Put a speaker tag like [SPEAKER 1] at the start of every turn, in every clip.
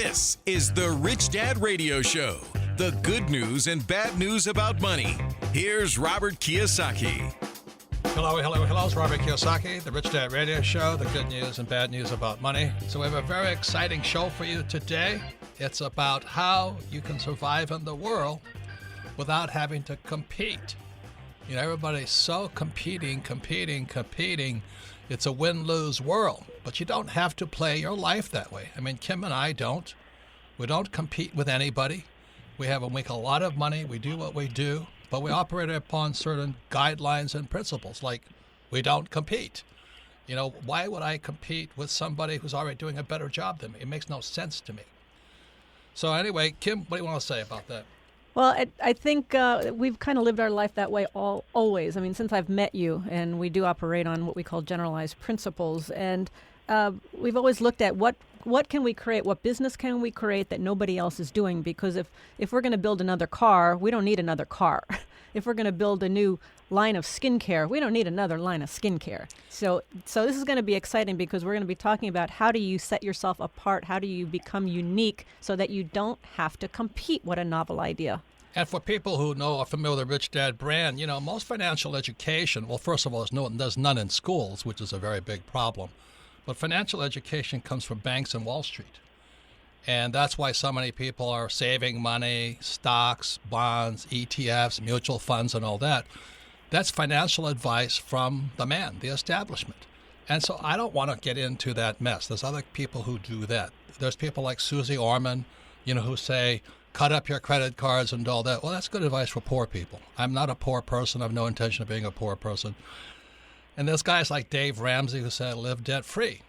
[SPEAKER 1] This is the Rich Dad Radio Show, the good news and bad news about money. Here's Robert Kiyosaki.
[SPEAKER 2] Hello. It's Robert Kiyosaki, the Rich Dad Radio Show, the good news and bad news about money. So we have a very exciting show for you today. It's about how you can survive in the world without having to compete. You know, everybody's so competing. It's a win-lose world, but you don't have to play your life that way. I mean, Kim and I don't. We don't compete with anybody. We make a lot of money. We do what we do, but we operate upon certain guidelines and principles, like we don't compete. You know, why would I compete with somebody who's already doing a better job than me? It makes no sense to me. So anyway, Kim, what do you want to say about that?
[SPEAKER 3] Well, I think we've kind of lived our life that way always. I mean, since I've met you, and we do operate on what we call generalized principles. And we've always looked at what can we create, what business can we create that nobody else is doing? Because if we're going to build another car, we don't need another car. If we're going to build a new line of skincare, we don't need another line of skincare. So this is going to be exciting because we're going to be talking about how do you set yourself apart? How do you become unique so that you don't have to compete? What a novel idea.
[SPEAKER 2] And for people who are familiar with the Rich Dad brand, you know, most financial education, well, first of all, there's none in schools, which is a very big problem. But financial education comes from banks and Wall Street. And that's why so many people are saving money, stocks, bonds, ETFs, mutual funds, and all that. That's financial advice from the man, the establishment. And so I don't want to get into that mess. There's other people who do that. There's people like Susie Orman, you know, who say, cut up your credit cards and all that. Well, that's good advice for poor people. I'm not a poor person. I have no intention of being a poor person. And there's guys like Dave Ramsey who said, live debt-free.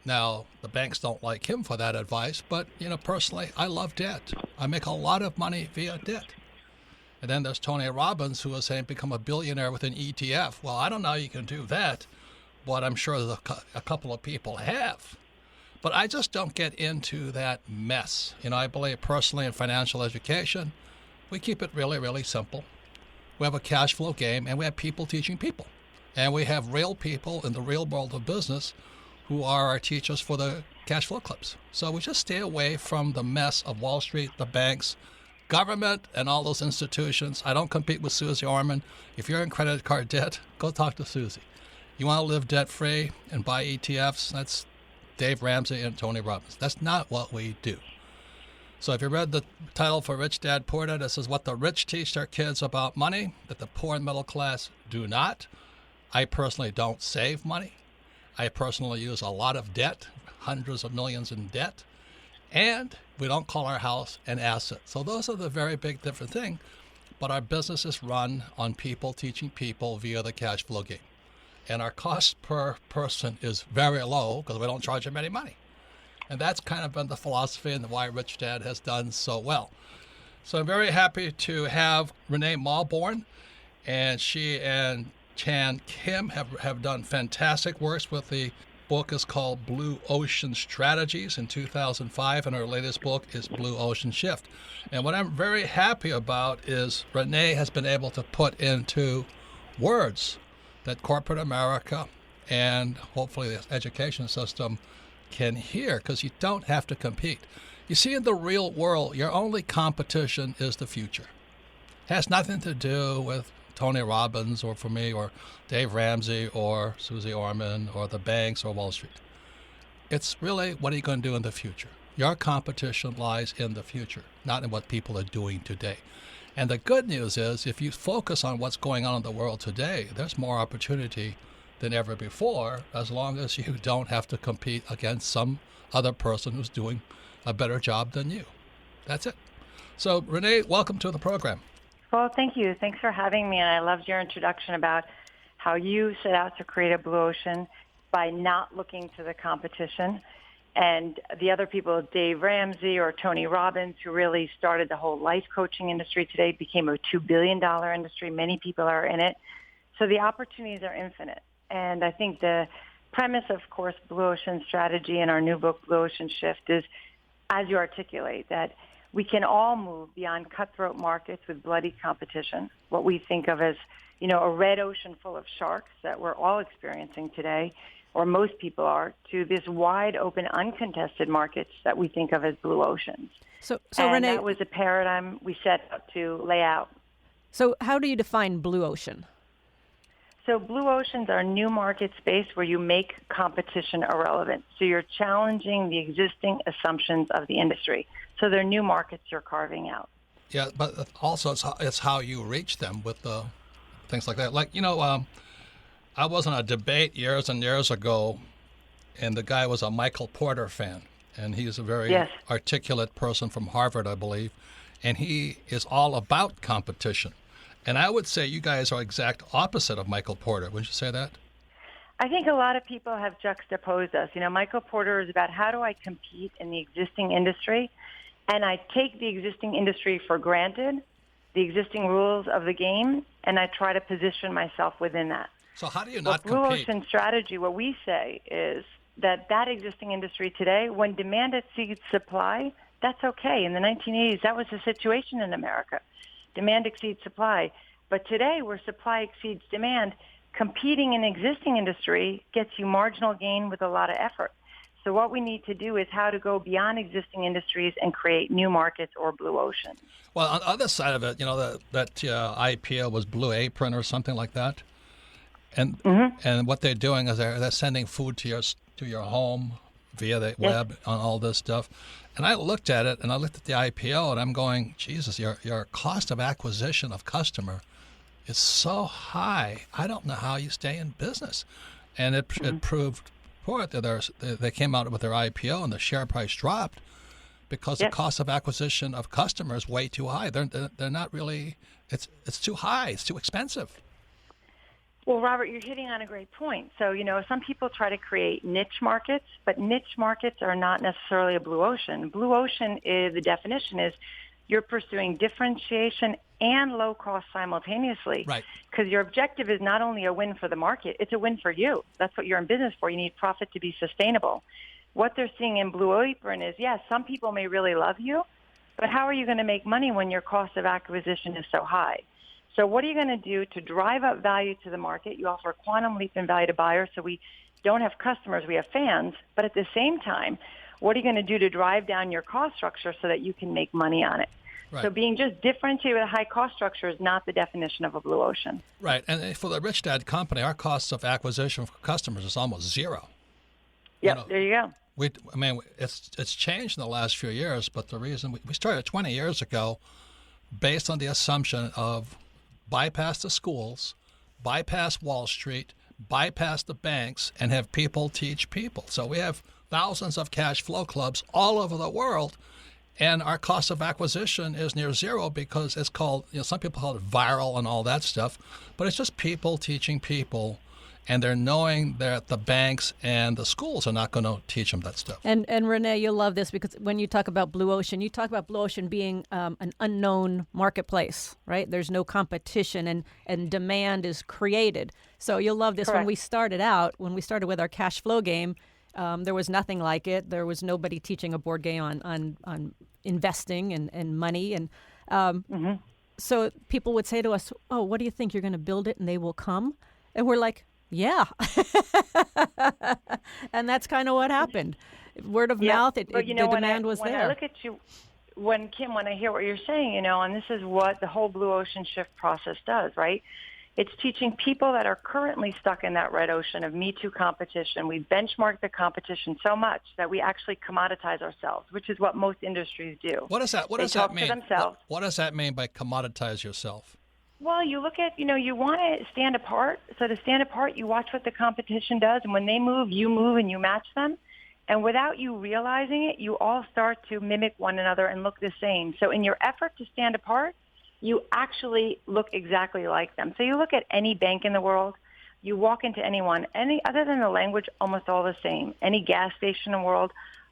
[SPEAKER 2] Now, the banks don't like him for that advice, but, you know, personally, I love debt. I make a lot of money via debt. And then there's Tony Robbins who is saying become a billionaire with an ETF. Well, I don't know how you can do that, but I'm sure a couple of people have. But I just don't get into that mess. You know, I believe personally in financial education, we keep it really, really simple. We have a cash flow game, and we have people teaching people. And we have real people in the real world of business who are our teachers for the cash flow clips. So we just stay away from the mess of Wall Street, the banks, government, and all those institutions. I don't compete with Susie Orman. If you're in credit card debt, go talk to Susie. You want to live debt-free and buy ETFs, that's Dave Ramsey and Tony Robbins. That's not what we do. So if you read the title for Rich Dad, Poor Dad, this is what the rich teach their kids about money that the poor and middle class do not. I personally don't save money. I personally use a lot of debt, hundreds of millions in debt, and we don't call our house an asset. So those are the very big different thing. But our business is run on people teaching people via the cash flow game. And our cost per person is very low because we don't charge them any money. And that's kind of been the philosophy and why Rich Dad has done so well. So I'm very happy to have Renee Mauborgne, and she and Chan Kim have done fantastic works with the book is called Blue Ocean Strategies in 2005, and her latest book is Blue Ocean Shift. And what I'm very happy about is Renee has been able to put into words that corporate America and hopefully the education system can hear, because you don't have to compete. You see, in the real world, your only competition is the future. It has nothing to do with Tony Robbins or for me or Dave Ramsey or Susie Orman or the banks or Wall Street. It's really what are you going to do in the future? Your competition lies in the future, not in what people are doing today. And the good news is if you focus on what's going on in the world today, there's more opportunity than ever before, as long as you don't have to compete against some other person who's doing a better job than you. That's it. So, Renee, welcome to the program.
[SPEAKER 4] Well, thank you. Thanks for having me. And I loved your introduction about how you set out to create a blue ocean by not looking to the competition. And the other people, Dave Ramsey or Tony Robbins, who really started the whole life coaching industry today, became a $2 billion industry. Many people are in it. So the opportunities are infinite. And I think the premise, of course, Blue Ocean Strategy and our new book, Blue Ocean Shift, is, as you articulate, that we can all move beyond cutthroat markets with bloody competition, what we think of as, you know, a red ocean full of sharks that we're all experiencing today, or most people are, to this wide open, uncontested markets that we think of as blue oceans.
[SPEAKER 3] So
[SPEAKER 4] and
[SPEAKER 3] Renee,
[SPEAKER 4] that was a paradigm we set out to lay out.
[SPEAKER 3] So how do you define blue ocean?
[SPEAKER 4] So blue oceans are new market space where you make competition irrelevant. So you're challenging the existing assumptions of the industry. So they're new markets you're carving out.
[SPEAKER 2] Yeah, but also it's how you reach them with the things like that. Like, I was on a debate years and years ago, and the guy was a Michael Porter fan, and he's a very articulate person from Harvard, I believe, and he is all about competition. And I would say you guys are exact opposite of Michael Porter. Wouldn't you say that?
[SPEAKER 4] I think a lot of people have juxtaposed us. Michael Porter is about how do I compete in the existing industry, and I take the existing industry for granted, the existing rules of the game, and I try to position myself within that.
[SPEAKER 2] So how do you not
[SPEAKER 4] Blue
[SPEAKER 2] compete?
[SPEAKER 4] Ocean strategy, what we say is that existing industry today, when demand exceeds supply, that's okay. In the 1980s, that was the situation in America. Demand exceeds supply. But today, where supply exceeds demand, competing in existing industry gets you marginal gain with a lot of effort. So what we need to do is how to go beyond existing industries and create new markets or blue oceans.
[SPEAKER 2] Well, on the other side of it, that IPO was Blue Apron or something like that. And and what they're doing is they're sending food to your home via the web on all this stuff. And I looked at it, and I looked at the IPO, and I'm going, Jesus, your cost of acquisition of customer is so high. I don't know how you stay in business. And it proved forth that they came out with their IPO, and the share price dropped because the cost of acquisition of customers is way too high. They're not really. It's too high. It's too expensive.
[SPEAKER 4] Well, Robert, you're hitting on a great point. So, some people try to create niche markets, but niche markets are not necessarily a blue ocean. Blue ocean the definition is you're pursuing differentiation and low cost simultaneously.
[SPEAKER 2] Right.
[SPEAKER 4] Because your objective is not only a win for the market, it's a win for you. That's what you're in business for. You need profit to be sustainable. What they're seeing in Blue Apron is, yes, some people may really love you, but how are you going to make money when your cost of acquisition is so high? So what are you going to do to drive up value to the market? You offer a quantum leap in value to buyers, so we don't have customers, we have fans. But at the same time, what are you going to do to drive down your cost structure so that you can make money on it? Right. So being just differentiated with a high cost structure is not the definition of a blue ocean.
[SPEAKER 2] Right. And for the Rich Dad company, our costs of acquisition for customers is almost zero.
[SPEAKER 4] Yep, there you go.
[SPEAKER 2] It's changed in the last few years, but the reason we started 20 years ago based on the assumption of bypass the schools, bypass Wall Street, bypass the banks, and have people teach people. So we have thousands of cash flow clubs all over the world, and our cost of acquisition is near zero because it's called, some people call it viral and all that stuff, but it's just people teaching people, and they're knowing that the banks and the schools are not going to teach them that stuff.
[SPEAKER 3] And Renee, you'll love this because when you talk about blue ocean, you talk about blue ocean being an unknown marketplace, right? There's no competition and demand is created. So you'll love this.
[SPEAKER 4] Correct.
[SPEAKER 3] When we started with our cash flow game, there was nothing like it. There was nobody teaching a board game on investing and money. And so people would say to us, oh, what do you think? You're going to build it and they will come? And we're like, yeah. And that's kind of what happened. Word of mouth, the demand was there.
[SPEAKER 4] When I look at you, when I hear what you're saying, and this is what the whole blue ocean shift process does, right? It's teaching people that are currently stuck in that red ocean of Me Too competition. We benchmark the competition so much that we actually commoditize ourselves, which is what most industries do.
[SPEAKER 2] What does that mean? What does that mean by commoditize yourself?
[SPEAKER 4] Well, you look at, you want to stand apart. So to stand apart, you watch what the competition does. And when they move, you move and you match them. And without you realizing it, you all start to mimic one another and look the same. So in your effort to stand apart, you actually look exactly like them. So you look at any bank in the world, you walk into anyone, other than the language, almost all the same. Any gas station in the world,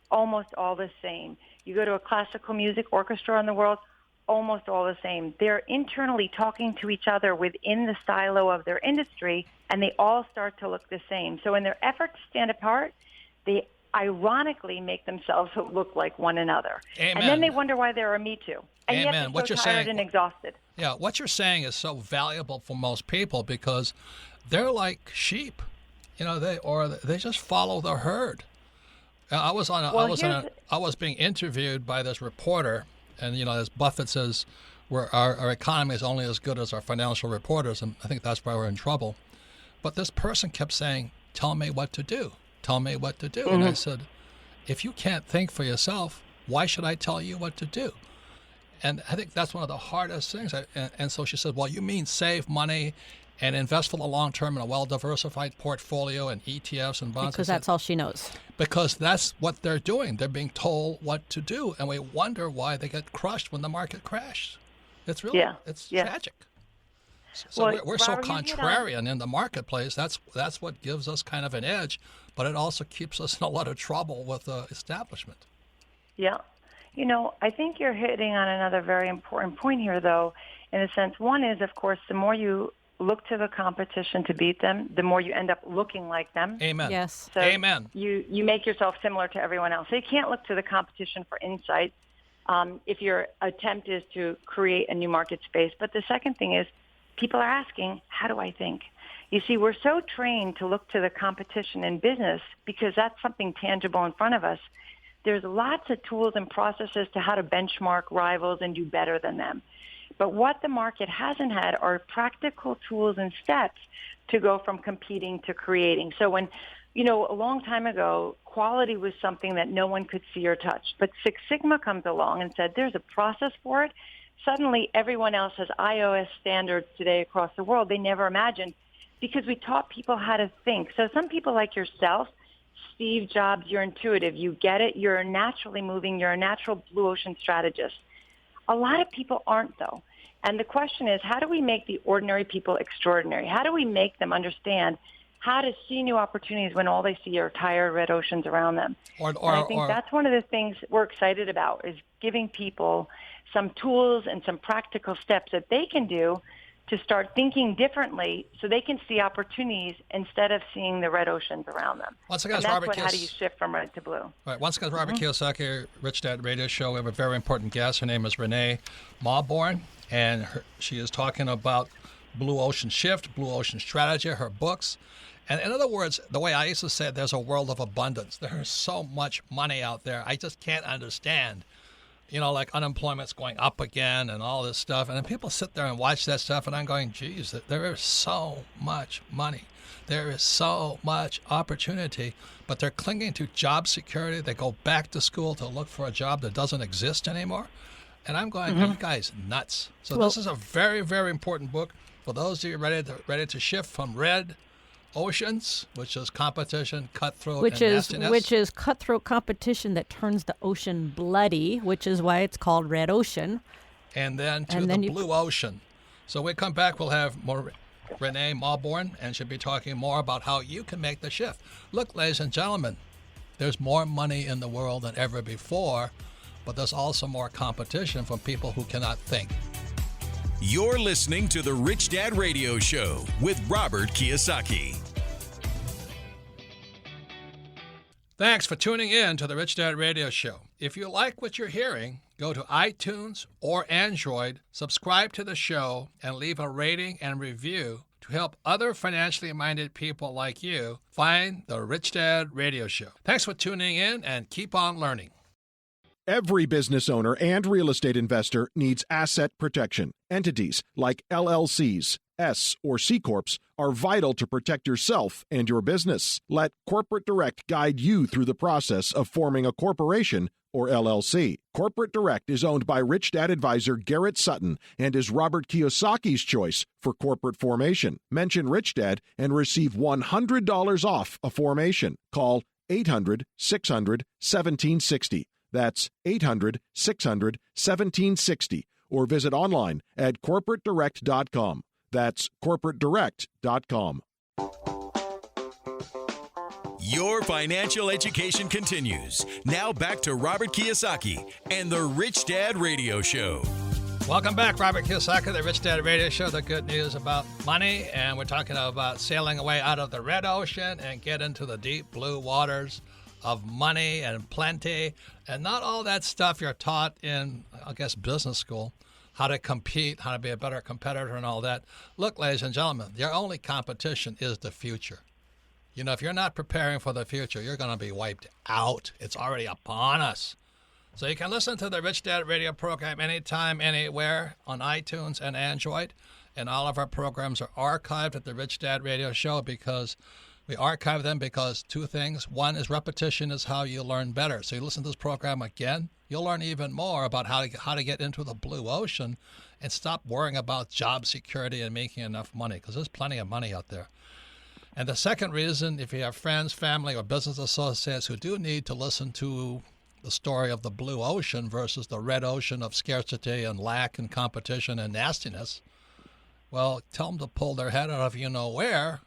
[SPEAKER 4] almost all the same. You go to a classical music orchestra in the world, almost all the same. They're internally talking to each other within the silo of their industry, and they all start to look the same. So in their effort to stand apart, they ironically make themselves look like one another.
[SPEAKER 2] Amen.
[SPEAKER 4] And then they wonder why they're a Me Too. And
[SPEAKER 2] Amen.
[SPEAKER 4] yet they're so tired and exhausted.
[SPEAKER 2] Yeah, what you're saying is so valuable for most people because they're like sheep. they just follow the herd. I was being interviewed by this reporter, and as Buffett says, our economy is only as good as our financial reporters, and I think that's why we're in trouble. But this person kept saying, "Tell me what to do. Tell me what to do." And I said, "If you can't think for yourself, why should I tell you what to do?" And I think that's one of the hardest things. And so she said, "Well, you mean save money and invest for the long term in a well-diversified portfolio and ETFs and bonds?"
[SPEAKER 3] Because that's all she knows.
[SPEAKER 2] Because that's what they're doing. They're being told what to do, and we wonder why they get crushed when the market crashes. It's really, it's tragic. So we're so contrarian in the marketplace. That's what gives us kind of an edge, but it also keeps us in a lot of trouble with the establishment.
[SPEAKER 4] Yeah. I think you're hitting on another very important point here, though, in a sense. One is, of course, the more you look to the competition to beat them, the more you end up looking like them.
[SPEAKER 2] Amen.
[SPEAKER 3] Yes.
[SPEAKER 4] So
[SPEAKER 2] Amen.
[SPEAKER 4] You make yourself similar to everyone else. So you can't look to the competition for insight if your attempt is to create a new market space. But the second thing is, people are asking, how do I think? You see, we're so trained to look to the competition in business because that's something tangible in front of us. There's lots of tools and processes to how to benchmark rivals and do better than them. But what the market hasn't had are practical tools and steps to go from competing to creating. So when, a long time ago, quality was something that no one could see or touch. But Six Sigma comes along and said, there's a process for it. Suddenly, everyone else has iOS standards today across the world they never imagined because we taught people how to think. So some people like yourself, Steve Jobs, you're intuitive. You get it. You're naturally moving. You're a natural blue ocean strategist. A lot of people aren't, though. And the question is, how do we make the ordinary people extraordinary? How do we make them understand how to see new opportunities when all they see are tired red oceans around them? And I think that's one of the things we're excited about is giving people some tools and some practical steps that they can do to start thinking differently so they can see opportunities instead of seeing the red oceans around them.
[SPEAKER 2] Once again,
[SPEAKER 4] how do you shift from red to blue?
[SPEAKER 2] All right. Once again, Robert Kiyosaki, Rich Dad Radio Show. We have a very important guest. Her name is Renee Mauborgne, and she is talking about Blue Ocean Shift, Blue Ocean Strategy, her books. And in other words, the way I used to say it, there's a world of abundance. There is so much money out there. I just can't understand. Like unemployment's going up again and all this stuff. And then people sit there and watch that stuff, and I'm going, geez, there is so much money. There is so much opportunity, but they're clinging to job security. They go back to school to look for a job that doesn't exist anymore. And I'm going, you guys nuts. So this is a very, very important book for those of you ready to shift from red oceans, which is competition, cutthroat, and nastiness.
[SPEAKER 3] Which is cutthroat competition that turns the ocean bloody, which is why it's called Red Ocean.
[SPEAKER 2] And then the blue ocean. So we come back, we'll have more Renee Mauborgne, and she'll be talking more about how you can make the shift. Look, ladies and gentlemen, there's more money in the world than ever before, but there's also more competition from people who cannot think.
[SPEAKER 1] You're listening to the Rich Dad Radio Show with Robert Kiyosaki.
[SPEAKER 2] Thanks for tuning in to the Rich Dad Radio Show. If you like what you're hearing, go to iTunes or Android, subscribe to the show, and leave a rating and review to help other financially minded people like you find the Rich Dad Radio Show. Thanks for tuning in and keep on learning.
[SPEAKER 5] Every business owner and real estate investor needs asset protection. Entities like LLCs, S or C Corps are vital to protect yourself and your business. Let Corporate Direct guide you through the process of forming a corporation or LLC. Corporate Direct is owned by Rich Dad advisor Garrett Sutton and is Robert Kiyosaki's choice for corporate formation. Mention Rich Dad and receive $100 off a formation. Call 800-600-1760. That's 800-600-1760. Or visit online at corporatedirect.com. That's corporatedirect.com.
[SPEAKER 1] Your financial education continues. Now back to Robert Kiyosaki and the Rich Dad Radio Show.
[SPEAKER 2] Welcome back, Robert Kiyosaki, the Rich Dad Radio Show, the good news about money. And we're talking about sailing away out of the red ocean and get into the deep blue waters of money and plenty, and not all that stuff you're taught in, I guess, business school, how to compete, how to be a better competitor and all that. Look, ladies and gentlemen, your only competition is the future. If you're not preparing for the future, you're going to be wiped out. It's already upon us. So you can listen to the Rich Dad radio program anytime, anywhere on iTunes and Android. And all of our programs are archived at the Rich Dad Radio Show because we archive them because two things. One is repetition is how you learn better. So you listen to this program again, you'll learn even more about how to get into the blue ocean and stop worrying about job security and making enough money, because there's plenty of money out there. And the second reason, if you have friends, family, or business associates who do need to listen to the story of the blue ocean versus the red ocean of scarcity and lack and competition and nastiness, well, tell them to pull their head out of where,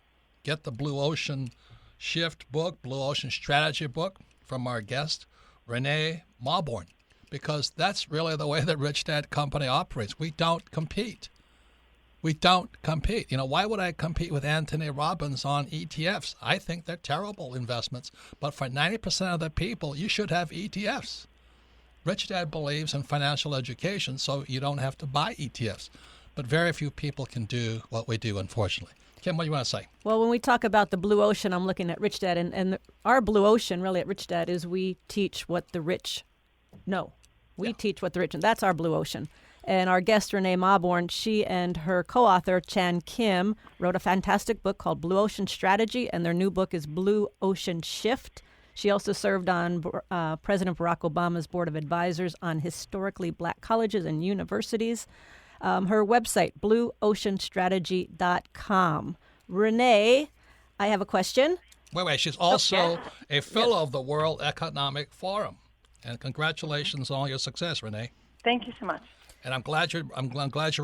[SPEAKER 2] get the Blue Ocean Shift book, Blue Ocean Strategy book from our guest, Renee Mauborgne, because that's really the way the Rich Dad Company operates. We don't compete. We don't compete. Why would I compete with Anthony Robbins on ETFs? I think they're terrible investments. But for 90% of the people, you should have ETFs. Rich Dad believes in financial education, so you don't have to buy ETFs. But very few people can do what we do, unfortunately. Kim, what do you want to say?
[SPEAKER 3] Well, when we talk about the blue ocean, I'm looking at Rich Dad, and our blue ocean really at Rich Dad is we teach what the rich know. We teach what the rich know. That's our blue ocean. And our guest, Renee Mauborgne, she and her co-author, Chan Kim, wrote a fantastic book called Blue Ocean Strategy, and their new book is Blue Ocean Shift. She also served on President Barack Obama's Board of Advisors on historically black colleges and universities. Her website, blueoceanstrategy.com. Renee, I have a question.
[SPEAKER 2] Wait. She's also a fellow of the World Economic Forum. And congratulations on all your success, Renee.
[SPEAKER 4] Thank you so much.
[SPEAKER 2] And I'm glad you're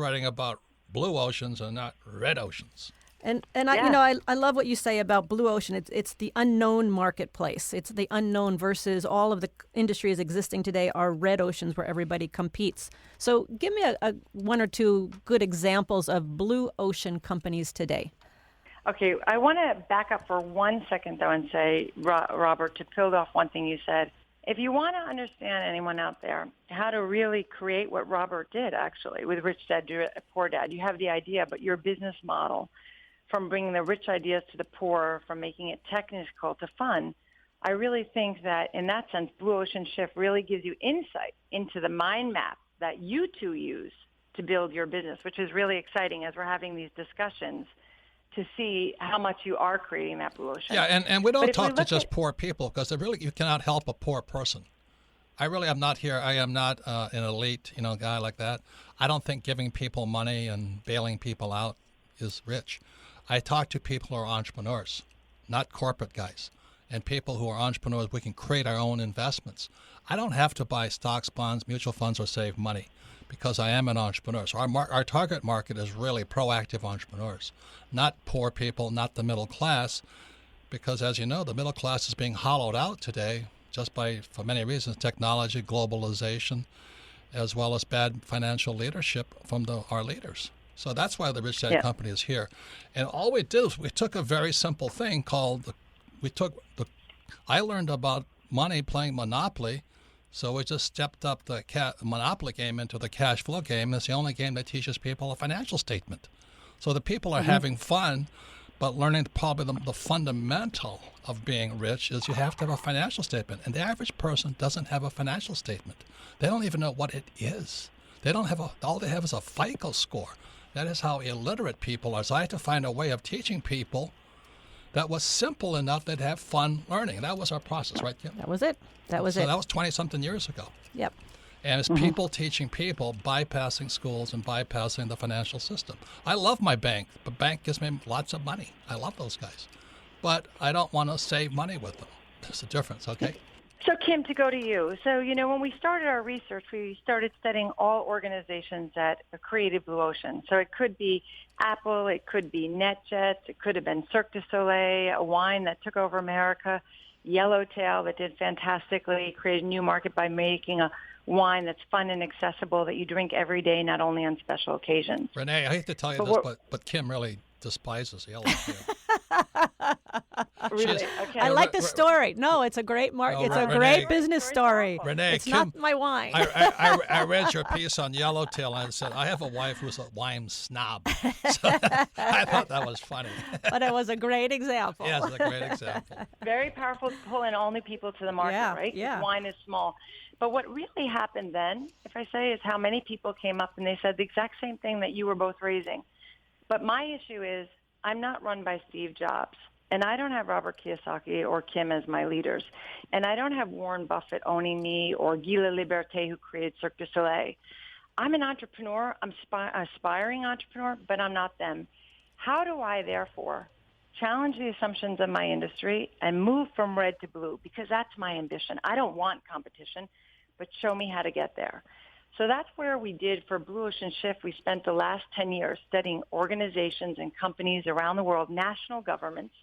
[SPEAKER 2] writing about blue oceans and not red oceans.
[SPEAKER 3] And I love what you say about blue ocean. It's the unknown marketplace. It's the unknown versus all of the industries existing today are red oceans where everybody competes. So give me a one or two good examples of blue ocean companies today.
[SPEAKER 4] Okay, I want to back up for 1 second, though, and say, Robert, to build off one thing you said, if you want to understand anyone out there, how to really create what Robert did, actually, with Rich Dad, Poor Dad, you have the idea, but your business model, from bringing the rich ideas to the poor, from making it technical to fun, I really think that in that sense, Blue Ocean Shift really gives you insight into the mind map that you two use to build your business, which is really exciting as we're having these discussions to see how much you are creating that blue ocean.
[SPEAKER 2] Yeah, and we don't talk to just poor people because you cannot help a poor person. I really am not here. I am not an elite, guy like that. I don't think giving people money and bailing people out is rich. I talk to people who are entrepreneurs, not corporate guys. And people who are entrepreneurs, we can create our own investments. I don't have to buy stocks, bonds, mutual funds, or save money because I am an entrepreneur. So our target market is really proactive entrepreneurs, not poor people, not the middle class, because as you know, the middle class is being hollowed out today for many reasons, technology, globalization, as well as bad financial leadership from our leaders. So that's why the Rich Dad Company is here. And all we did is we took a very simple thing I learned about money playing Monopoly, so we just stepped up the Monopoly game into the cash flow game. It's the only game that teaches people a financial statement. So the people are having fun, but learning probably the fundamental of being rich is you have to have a financial statement. And the average person doesn't have a financial statement. They don't even know what it is. They don't have all they have is a FICO score. That is how illiterate people are. So I had to find a way of teaching people that was simple enough they'd have fun learning. That was our process, right, Kim?
[SPEAKER 3] That was it.
[SPEAKER 2] That was 20-something years ago.
[SPEAKER 3] Yep.
[SPEAKER 2] And it's people teaching people, bypassing schools and bypassing the financial system. I love my bank. The bank gives me lots of money. I love those guys. But I don't want to save money with them. There's a difference, okay?
[SPEAKER 4] So, Kim, to go to you. So, when we started our research, we started studying all organizations that created Blue Ocean. So it could be Apple, it could be NetJets, it could have been Cirque du Soleil, a wine that took over America, Yellowtail that did fantastically, created a new market by making a wine that's fun and accessible that you drink every day, not only on special occasions.
[SPEAKER 2] Renee, I hate to tell you this, but Kim really despises Yellowtail.
[SPEAKER 4] Really? Okay.
[SPEAKER 3] I like the story. No, it's a great it's a
[SPEAKER 2] Renee,
[SPEAKER 3] great business story.
[SPEAKER 2] Renee,
[SPEAKER 3] It's not my wine.
[SPEAKER 2] I read your piece on Yellowtail and said, I have a wife who's a wine snob. So I thought that was funny.
[SPEAKER 3] But it was a great example.
[SPEAKER 2] Yes, it's a great example.
[SPEAKER 4] Very powerful to pull in all new people to the market,
[SPEAKER 3] Yeah,
[SPEAKER 4] right?
[SPEAKER 3] yeah.
[SPEAKER 4] Wine is small. But what really happened then, if I say, is how many people came up and they said the exact same thing that you were both raising. But my issue is I'm not run by Steve Jobs, and I don't have Robert Kiyosaki or Kim as my leaders, and I don't have Warren Buffett owning me or Guy Liberté who created Cirque du Soleil. I'm an entrepreneur. I'm aspiring entrepreneur, but I'm not them. How do I, therefore, challenge the assumptions of my industry and move from red to blue? Because that's my ambition. I don't want competition, but show me how to get there. So that's where we did for Blue Ocean Shift. We spent the last 10 years studying organizations and companies around the world, national governments,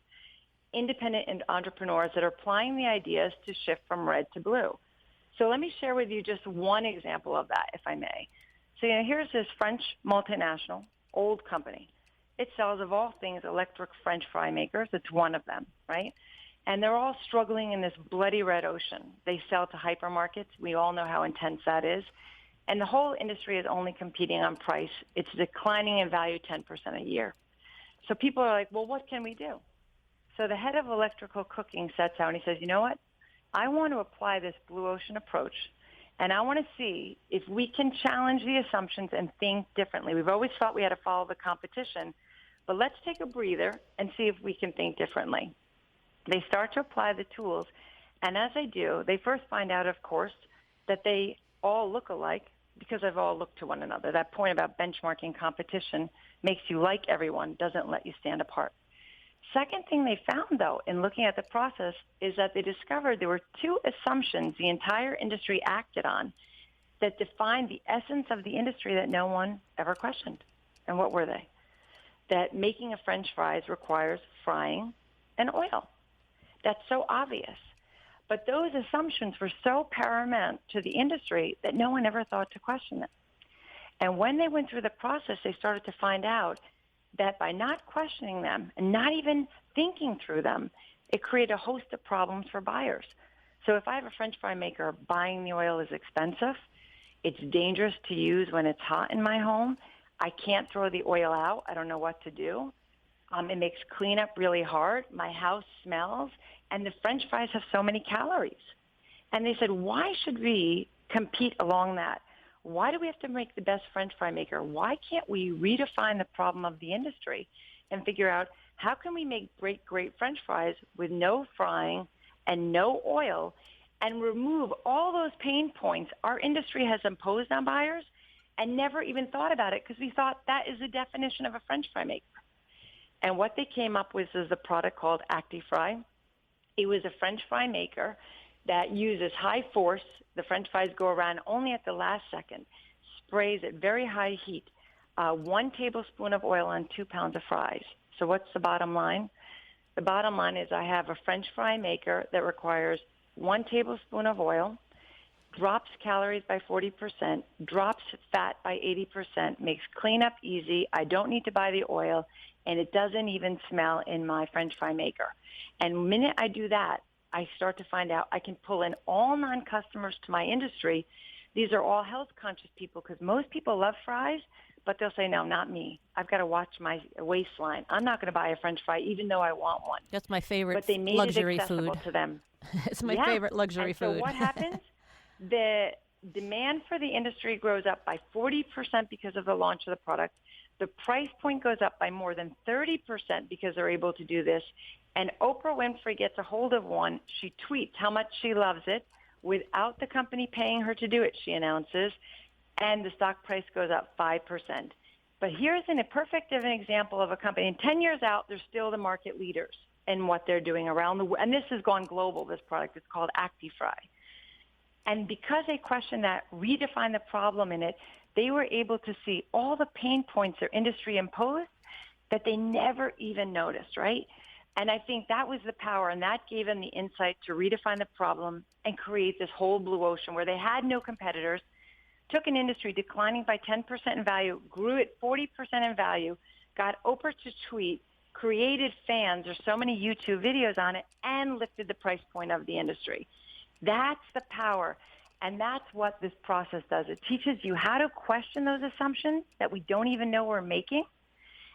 [SPEAKER 4] independent and entrepreneurs that are applying the ideas to shift from red to blue. So let me share with you just one example of that, if I may. So here's this French multinational, old company. It sells, of all things, electric French fry makers. It's one of them, right? And they're all struggling in this bloody red ocean. They sell to hypermarkets. We all know how intense that is. And the whole industry is only competing on price. It's declining in value 10% a year. So people are like, well, what can we do? So the head of electrical cooking sets out and he says, you know what? I want to apply this blue ocean approach, and I want to see if we can challenge the assumptions and think differently. We've always thought we had to follow the competition, but let's take a breather and see if we can think differently. They start to apply the tools, and as they do, they first find out, of course, that they all look alike because they've all looked to one another. That point about benchmarking competition makes you like everyone, doesn't let you stand apart. Second thing they found, though, in looking at the process is that they discovered there were two assumptions the entire industry acted on that defined the essence of the industry that no one ever questioned. And what were they? That making a French fries requires frying and oil. That's so obvious. But those assumptions were so paramount to the industry that no one ever thought to question them. And when they went through the process, they started to find out that by not questioning them and not even thinking through them, it created a host of problems for buyers. So if I have a French fry maker, buying the oil is expensive. It's dangerous to use when it's hot in my home. I can't throw the oil out. I don't know what to do. It makes cleanup really hard. My house smells, and the French fries have so many calories. And they said, why should we compete along that? Why do we have to make the best French fry maker? Why can't we redefine the problem of the industry and figure out how can we make great French fries with no frying and no oil and remove all those pain points our industry has imposed on buyers and never even thought about it because we thought that is the definition of a French fry maker. And what they came up with is a product called ActiFry. It was a French fry maker that uses high force. The French fries go around only at the last second, sprays at very high heat, 1 tablespoon of oil on 2 pounds of fries. So what's the bottom line? The bottom line is I have a French fry maker that requires 1 tablespoon of oil, drops calories by 40%, drops fat by 80%, makes cleanup easy. I don't need to buy the oil, and it doesn't even smell in my French fry maker. And the minute I do that, I start to find out I can pull in all non-customers to my industry. These are all health-conscious people because most people love fries, but they'll say, no, not me. I've got to watch my waistline. I'm not going to buy a French fry even though I want one.
[SPEAKER 3] That's my favorite
[SPEAKER 4] but they made
[SPEAKER 3] luxury
[SPEAKER 4] it accessible
[SPEAKER 3] food.
[SPEAKER 4] to them.
[SPEAKER 3] It's my favorite luxury
[SPEAKER 4] and
[SPEAKER 3] food.
[SPEAKER 4] So what happens? The demand for the industry grows up by 40% because of the launch of the product. The price point goes up by more than 30% because they're able to do this. And Oprah Winfrey gets a hold of one. She tweets how much she loves it without the company paying her to do it, she announces, and the stock price goes up 5%. But here's a perfect example of a company. And 10 years out, they're still the market leaders in what they're doing around the world. And this has gone global, this product. It's called ActiFry. And because they questioned that, redefined the problem in it, they were able to see all the pain points their industry imposed that they never even noticed, right? And I think that was the power, and that gave them the insight to redefine the problem and create this whole blue ocean where they had no competitors, took an industry declining by 10% in value, grew it 40% in value, got Oprah to tweet, created fans. There's so many YouTube videos on it, and lifted the price point of the industry. That's the power. And that's what this process does. It teaches you how to question those assumptions that we don't even know we're making,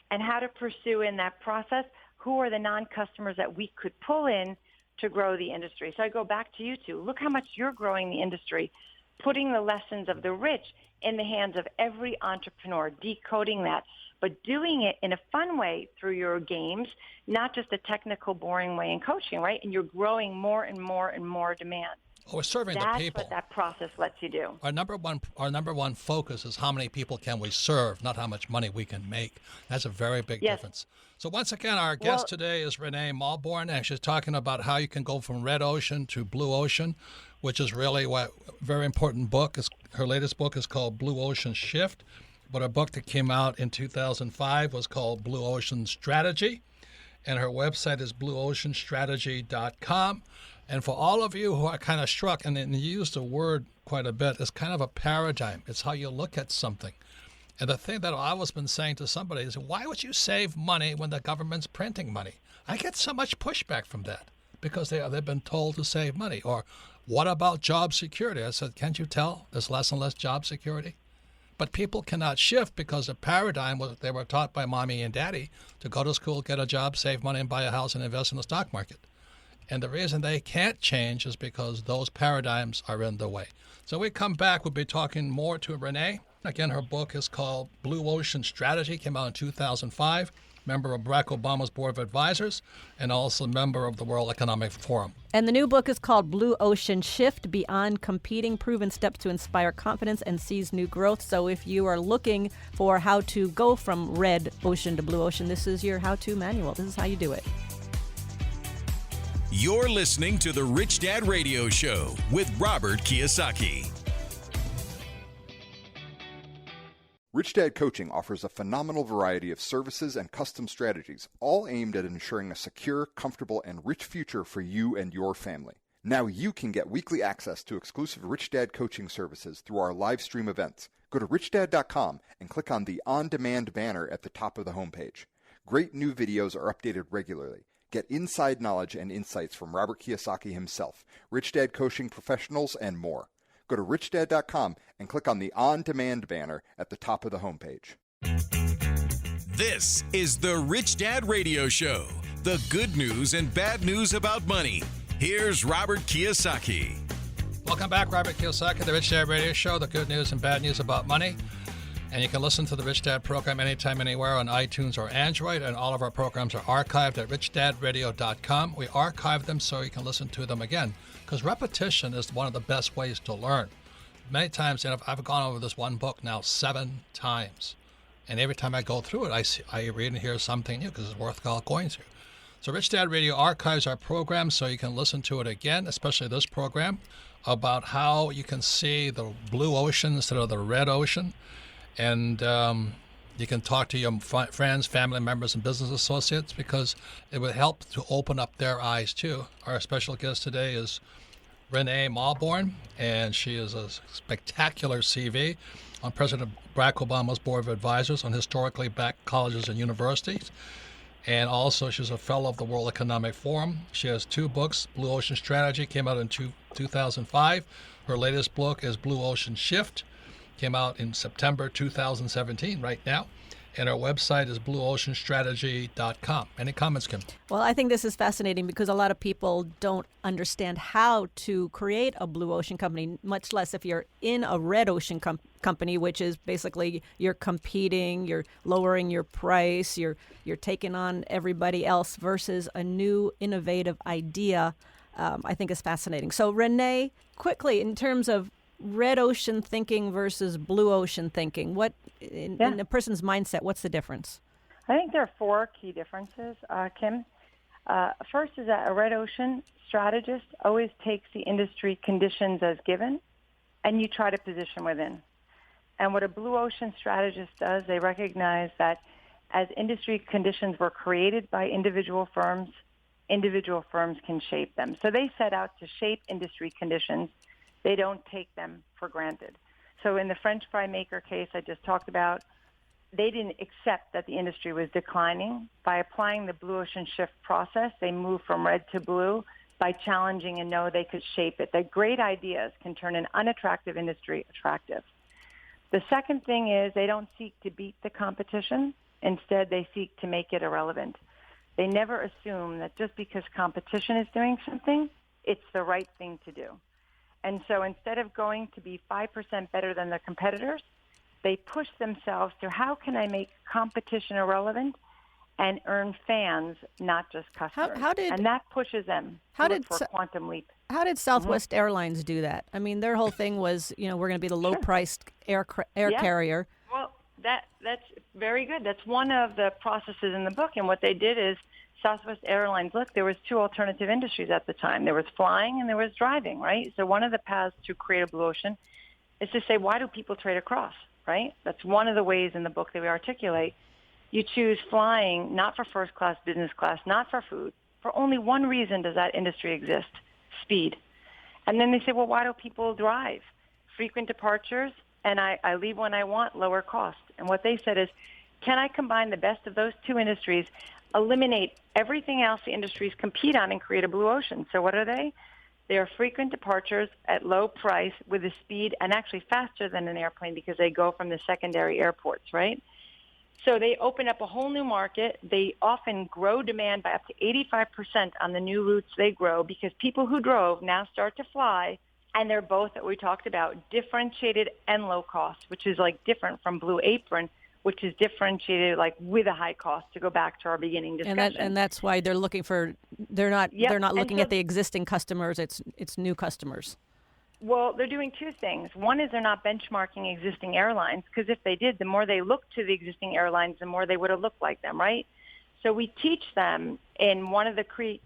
[SPEAKER 4] and how to pursue in that process who are the non-customers that we could pull in to grow the industry. So I go back to you two. Look how much you're growing the industry, putting the lessons of the rich in the hands of every entrepreneur, decoding that, but doing it in a fun way through your games, not just a technical, boring way in coaching, right? And you're growing more and more and more demand.
[SPEAKER 2] We're serving the people.
[SPEAKER 4] That's what that process lets you do.
[SPEAKER 2] Our number one focus is how many people can we serve, not how much money we can make. That's a very big difference. So once again, our guest today is Renee Mauborgne, and she's talking about how you can go from red ocean to blue ocean, which is really what very important book. Her latest book is called Blue Ocean Shift, but her book that came out in 2005 was called Blue Ocean Strategy, and her website is blueoceanstrategy.com. And for all of you who are kind of struck, and you use the word quite a bit, it's kind of a paradigm. It's how you look at something. And the thing that I've always been saying to somebody is, why would you save money when the government's printing money? I get so much pushback from that because they've been told to save money. Or what about job security? I said, can't you tell there's less and less job security? But people cannot shift because the paradigm was they were taught by mommy and daddy to go to school, get a job, save money, and buy a house and invest in the stock market. And the reason they can't change is because those paradigms are in the way. So we come back, we'll be talking more to Renee. Again, her book is called Blue Ocean Strategy, came out in 2005, member of Barack Obama's Board of Advisors, and also member of the World Economic Forum.
[SPEAKER 3] And the new book is called Blue Ocean Shift, Beyond Competing, Proven Steps to Inspire Confidence and Seize New Growth. So if you are looking for how to go from red ocean to blue ocean, this is your how-to manual. This is how you do it.
[SPEAKER 1] You're listening to the Rich Dad Radio Show with Robert Kiyosaki.
[SPEAKER 6] Rich Dad Coaching offers a phenomenal variety of services and custom strategies, all aimed at ensuring a secure, comfortable, and rich future for you and your family. Now you can get weekly access to exclusive Rich Dad coaching services through our live stream events. Go to richdad.com and click on the On Demand banner at the top of the homepage. Great new videos are updated regularly. Get inside knowledge and insights from Robert Kiyosaki himself, Rich Dad coaching professionals, and more. Go to richdad.com and click on the On Demand banner at the top of the homepage.
[SPEAKER 1] This is the Rich Dad Radio Show, the good news and bad news about money. Here's Robert Kiyosaki.
[SPEAKER 2] Welcome back, Robert Kiyosaki, the Rich Dad Radio Show, the good news and bad news about money. And you can listen to the Rich Dad program anytime, anywhere on iTunes or Android. And all of our programs are archived at richdadradio.com. We archive them so you can listen to them again, because repetition is one of the best ways to learn. Many times, I've gone over this one book now 7 times. And every time I go through it, I read and hear something new because it's worthwhile going through. So Rich Dad Radio archives our program so you can listen to it again, especially this program, about how you can see the blue ocean instead of the red ocean. And you can talk to your friends, family members, and business associates because it would help to open up their eyes too. Our special guest today is Renee Mauborgne, and she is a spectacular CV on President Barack Obama's Board of Advisors on historically black colleges and universities. And also she's a fellow of the World Economic Forum. She has 2 books. Blue Ocean Strategy came out in 2005. Her latest book is Blue Ocean Shift. Came out in September 2017 right now. And our website is blueoceanstrategy.com. Any comments, Kim?
[SPEAKER 3] Well, I think this is fascinating because a lot of people don't understand how to create a blue ocean company, much less if you're in a red ocean company, which is basically you're competing, you're lowering your price, you're taking on everybody else versus a new innovative idea. I think is fascinating. So Renee, quickly, in terms of red ocean thinking versus blue ocean thinking, what in a person's mindset, what's the difference?
[SPEAKER 4] I think there are 4 key differences, Kim. First is that a red ocean strategist always takes the industry conditions as given, and you try to position within. And what a blue ocean strategist does, they recognize that as industry conditions were created by individual firms can shape them. So they set out to shape industry conditions. They don't take them for granted. So in the French fry maker case I just talked about, they didn't accept that the industry was declining. By applying the blue ocean shift process, they moved from red to blue by challenging and know they could shape it, that great ideas can turn an unattractive industry attractive. The second thing is they don't seek to beat the competition. Instead, they seek to make it irrelevant. They never assume that just because competition is doing something, it's the right thing to do. And so instead of going to be 5% better than their competitors, they push themselves to how can I make competition irrelevant and earn fans, not just customers. And that pushes them for a quantum leap.
[SPEAKER 3] How did Southwest Airlines do that? I mean, their whole thing was, we're going to be the low-priced air carrier.
[SPEAKER 4] Well, that's very good. That's one of the processes in the book. And what they did is Southwest Airlines, look, there was two alternative industries at the time. There was flying and there was driving, right? So one of the paths to create a blue ocean is to say, why do people trade across, right? That's one of the ways in the book that we articulate. You choose flying not for first class, business class, not for food. For only one reason does that industry exist, speed. And then they say, well, why do people drive? Frequent departures, and I leave when I want, lower cost. And what they said is, can I combine the best of those two industries, eliminate everything else the industries compete on, and create a blue ocean? So what are they? They are frequent departures at low price with a speed and actually faster than an airplane because they go from the secondary airports, right? So they open up a whole new market. They often grow demand by up to 85% on the new routes they grow because people who drove now start to fly, and they're both, that we talked about, differentiated and low cost, which is like different from Blue Apron, which is differentiated like with a high cost, to go back to our beginning discussion.
[SPEAKER 3] And that's why they're looking for, they're not looking at the existing customers, it's new customers.
[SPEAKER 4] Well, they're doing two things. One is they're not benchmarking existing airlines, because if they did, the more they looked to the existing airlines, the more they would have looked like them, right? So we teach them, in one of the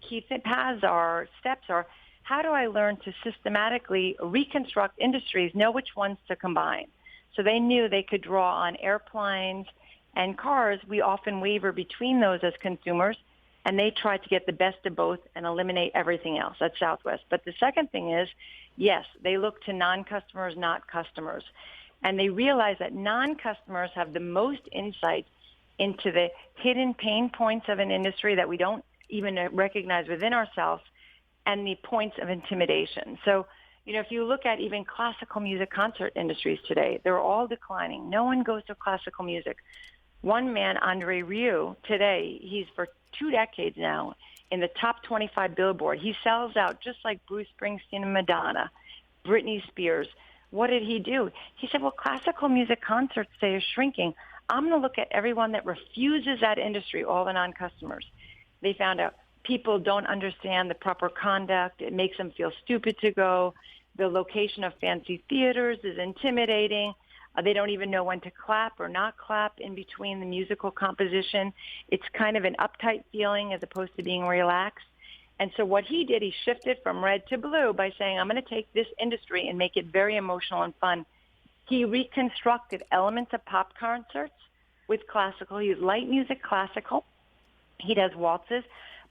[SPEAKER 4] key paths or steps are, how do I learn to systematically reconstruct industries, know which ones to combine? So they knew they could draw on airplanes and cars. We often waver between those as consumers, and they try to get the best of both and eliminate everything else. That's Southwest. But the second thing is, yes, they look to non-customers, not customers. And they realize that non-customers have the most insight into the hidden pain points of an industry that we don't even recognize within ourselves, and the points of intimidation. So, if you look at even classical music concert industries today, they're all declining. No one goes to classical music. One man, Andre Rieu, today, he's for 2 decades now in the top 25 Billboard. He sells out just like Bruce Springsteen and Madonna, Britney Spears. What did he do? He said, well, classical music concerts today are shrinking. I'm going to look at everyone that refuses that industry, all the non-customers. They found out people don't understand the proper conduct. It makes them feel stupid to go. The location of fancy theaters is intimidating. They don't even know when to clap or not clap in between the musical composition. It's kind of an uptight feeling as opposed to being relaxed. And so what he did, he shifted from red to blue by saying, I'm going to take this industry and make it very emotional and fun. He reconstructed elements of pop concerts with classical. He has light music, classical. He does waltzes,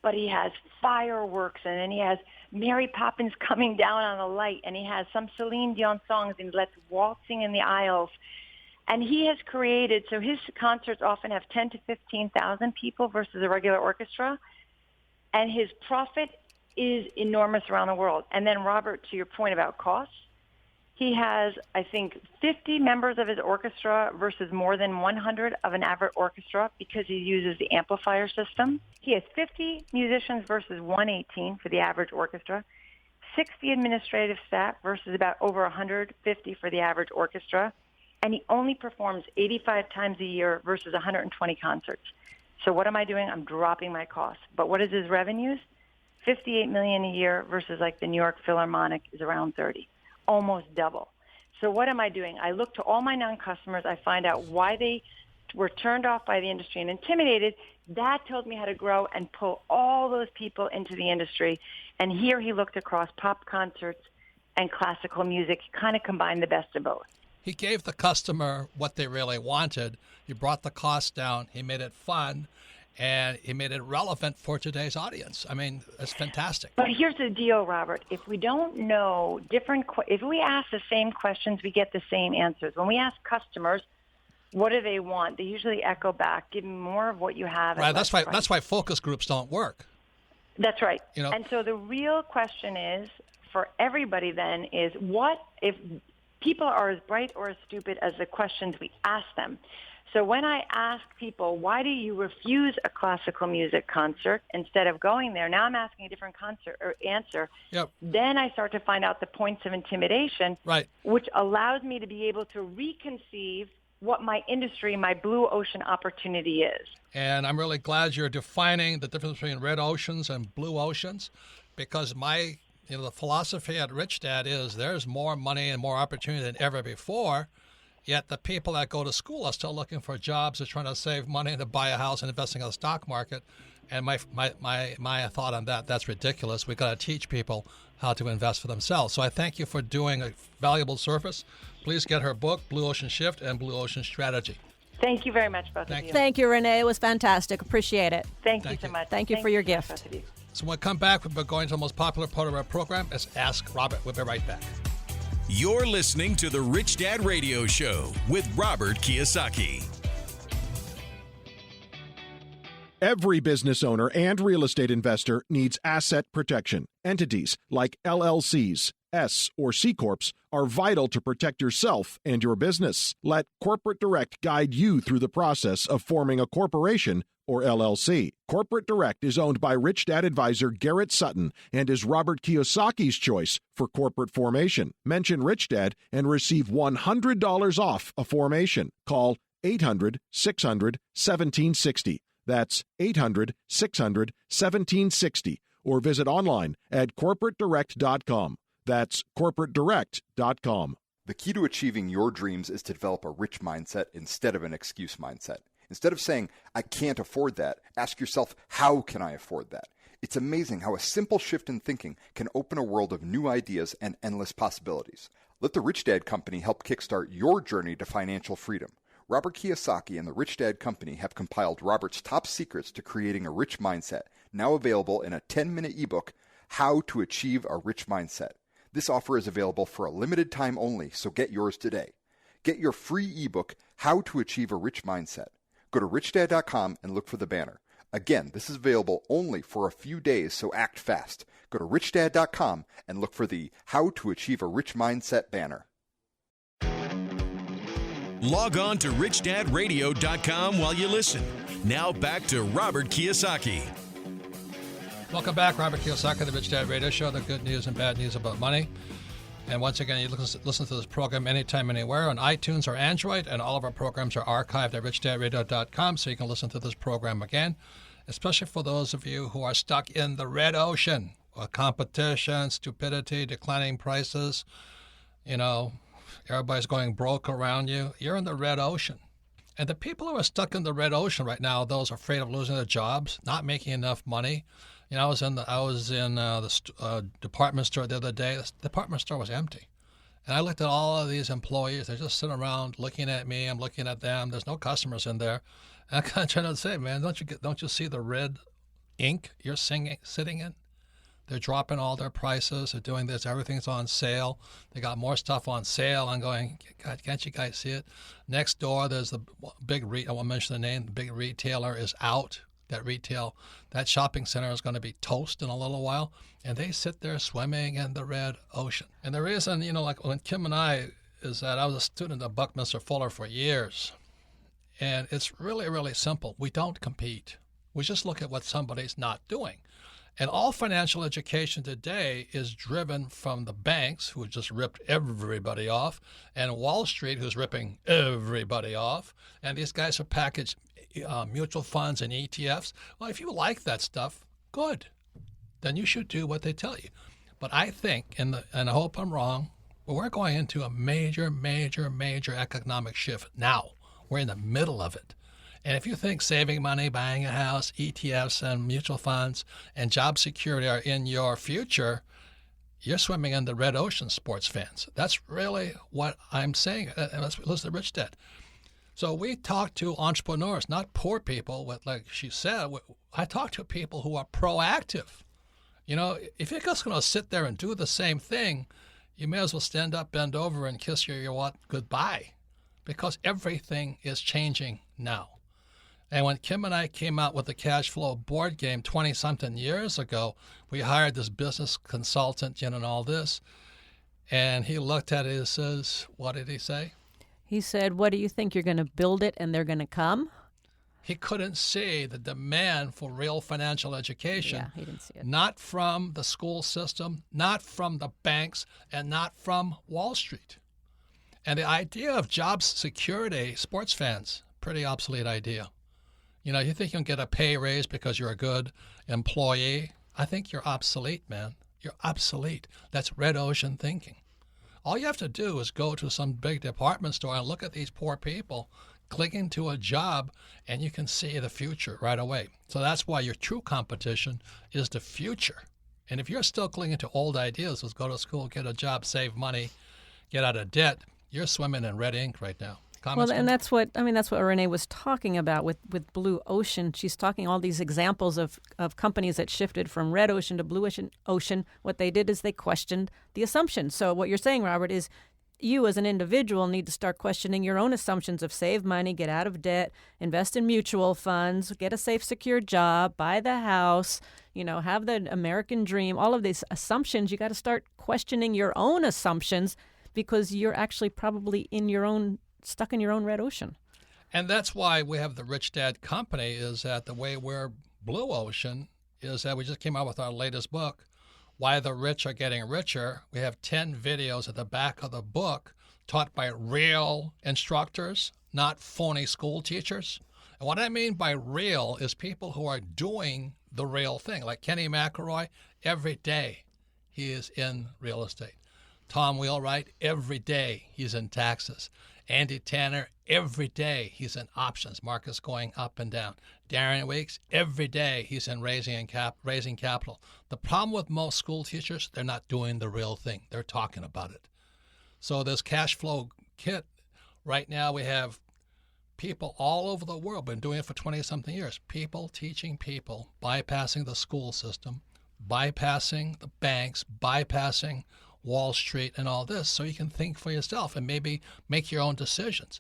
[SPEAKER 4] but he has fireworks, and then he has Mary Poppins coming down on a light, and he has some Celine Dion songs, and he lets waltzing in the aisles. And he has created, so his concerts often have 10 to 15,000 people versus a regular orchestra, and his profit is enormous around the world. And then, Robert, to your point about costs, he has, I think, 50 members of his orchestra versus more than 100 of an average orchestra because he uses the amplifier system. He has 50 musicians versus 118 for the average orchestra, 60 administrative staff versus about over 150 for the average orchestra, and he only performs 85 times a year versus 120 concerts. So what am I doing? I'm dropping my costs. But what is his revenues? $58 million a year versus like the New York Philharmonic is around 30. Almost double. So what am I doing? I look to all my non-customers. I find out why they were turned off by the industry and intimidated. That told me how to grow and pull all those people into the industry. And here he looked across pop concerts and classical music, kind of combined the best of both.
[SPEAKER 2] He gave the customer what they really wanted. He brought the cost down. He made it fun. And he made it relevant for today's audience. I mean, it's fantastic.
[SPEAKER 4] But here's the deal, Robert. If we don't know if we ask the same questions, we get the same answers. When we ask customers, What do they want? They usually echo back, give me more of what you have.
[SPEAKER 2] Right. That's why focus groups don't work.
[SPEAKER 4] That's right.
[SPEAKER 2] You know?
[SPEAKER 4] And so the real question is, for everybody then, is what if people are as bright or as stupid as the questions we ask them? So when I ask people, why do you refuse a classical music concert instead of going there? Now I'm asking a different answer.
[SPEAKER 2] Yep.
[SPEAKER 4] Then I start to find out the points of intimidation,
[SPEAKER 2] Right.
[SPEAKER 4] which allows me to be able to reconceive what my industry, my blue ocean opportunity is.
[SPEAKER 2] And I'm really glad you're defining the difference between red oceans and blue oceans, because the philosophy at Rich Dad is there's more money and more opportunity than ever before. Yet the people that go to school are still looking for jobs, are trying to save money to buy a house and investing in the stock market. And my thought on that's ridiculous. We've got to teach people how to invest for themselves. So I thank you for doing a valuable service. Please get her book, Blue Ocean Shift and Blue Ocean Strategy.
[SPEAKER 4] Thank you very much, both of you.
[SPEAKER 3] Thank you, Renee. It was fantastic. Appreciate it.
[SPEAKER 4] Thank you so much.
[SPEAKER 3] Thank you for your gift.
[SPEAKER 4] Both of you.
[SPEAKER 2] So when we come back, we're going to the most popular part of our program. It's Ask Robert. We'll be right back.
[SPEAKER 1] You're listening to the Rich Dad Radio Show with Robert Kiyosaki.
[SPEAKER 5] Every business owner and real estate investor needs asset protection. Entities like LLCs, S or C Corps are vital to protect yourself and your business. Let Corporate Direct guide you through the process of forming a corporation or LLC. Corporate Direct is owned by Rich Dad advisor Garrett Sutton and is Robert Kiyosaki's choice for corporate formation. Mention Rich Dad and receive $100 off a formation. Call 800-600-1760. That's 800-600-1760. Or visit online at corporatedirect.com. That's corporatedirect.com.
[SPEAKER 6] The key to achieving your dreams is to develop a rich mindset instead of an excuse mindset. Instead of saying, I can't afford that, ask yourself, how can I afford that? It's amazing how a simple shift in thinking can open a world of new ideas and endless possibilities. Let the Rich Dad Company help kickstart your journey to financial freedom. Robert Kiyosaki and the Rich Dad Company have compiled Robert's top secrets to creating a rich mindset, now available in a 10-minute ebook, How to Achieve a Rich Mindset. This offer is available for a limited time only, so get yours today. Get your free ebook, How to Achieve a Rich Mindset. Go to richdad.com and look for the banner. Again, this is available only for a few days, so act fast. Go to richdad.com and look for the How to Achieve a Rich Mindset banner.
[SPEAKER 1] Log on to richdadradio.com while you listen. Now back to Robert Kiyosaki.
[SPEAKER 2] Welcome back, Robert Kiyosaki, the Rich Dad Radio Show, the good news and bad news about money. And once again, you listen to this program anytime, anywhere on iTunes or Android, and all of our programs are archived at richdadradio.com, so you can listen to this program again, especially for those of you who are stuck in the red ocean, competition, stupidity, declining prices, everybody's going broke around you. You're in the red ocean. And the people who are stuck in the red ocean right now, those afraid of losing their jobs, not making enough money. I was in the department store the other day. The department store was empty. And I looked at all of these employees. They're just sitting around looking at me. I'm looking at them. There's no customers in there. And I'm kind of trying to say, man, don't you see the red ink you're sitting in? They're dropping all their prices. They're doing this. Everything's on sale. They got more stuff on sale. I'm going, God, can't you guys see it? Next door, there's the big, I won't mention the name, the big retailer is out. That shopping center is going to be toast in a little while. And they sit there swimming in the red ocean. And the reason, like when Kim and I, is that I was a student at Buckminster Fuller for years. And it's really, really simple. We don't compete. We just look at what somebody's not doing. And all financial education today is driven from the banks, who just ripped everybody off, and Wall Street, who's ripping everybody off. And these guys are packaged mutual funds and ETFs. Well, if you like that stuff, good. Then you should do what they tell you. But I think, and I hope I'm wrong, but we're going into a major, major, major economic shift now. We're in the middle of it. And if you think saving money, buying a house, ETFs and mutual funds and job security are in your future, you're swimming in the red ocean, sports fans. That's really what I'm saying. Let's listen to Rich Dad. So we talk to entrepreneurs, not poor people, like she said. I talk to people who are proactive. If you're just going to sit there and do the same thing, you may as well stand up, bend over, and kiss your goodbye. because everything is changing now. And when Kim and I came out with the cash flow board game 20-something years ago, we hired this business consultant, and all this. And he looked at it and says, what did he say?
[SPEAKER 3] He said, what do you think? You're going to build it and they're going to come?
[SPEAKER 2] He couldn't see the demand for real financial education.
[SPEAKER 3] Yeah, he didn't see it.
[SPEAKER 2] Not from the school system, not from the banks, and not from Wall Street. And the idea of job security, sports fans, pretty obsolete idea. You think you can get a pay raise because you're a good employee? I think you're obsolete, man. You're obsolete. That's red ocean thinking. All you have to do is go to some big department store and look at these poor people clicking to a job, and you can see the future right away. So that's why your true competition is the future. And if you're still clinging to old ideas, let's go to school, get a job, save money, get out of debt, you're swimming in red ink right now. Comments?
[SPEAKER 3] Well, and that's what Renee was talking about with Blue Ocean. She's talking all these examples of companies that shifted from red ocean to blue ocean. What they did is they questioned the assumptions. So what you're saying, Robert, is you as an individual need to start questioning your own assumptions of save money, get out of debt, invest in mutual funds, get a safe, secure job, buy the house, have the American dream. All of these assumptions, you got to start questioning your own assumptions because you're actually probably stuck in your own red ocean.
[SPEAKER 2] And that's why we have the Rich Dad Company, is that the way we're blue ocean is that we just came out with our latest book, Why the Rich Are Getting Richer. We have 10 videos at the back of the book taught by real instructors, not phony school teachers. And what I mean by real is people who are doing the real thing. Like Kenny McElroy, every day he is in real estate. Tom Wheelwright, every day he's in taxes. Andy Tanner, every day he's in options, markets going up and down. Darren Weeks, every day he's in raising capital. The problem with most school teachers, they're not doing the real thing. They're talking about it. So this cash flow kit, right now we have people all over the world, been doing it for 20-something years. People teaching people, bypassing the school system, bypassing the banks, bypassing Wall Street and all this, so you can think for yourself and maybe make your own decisions.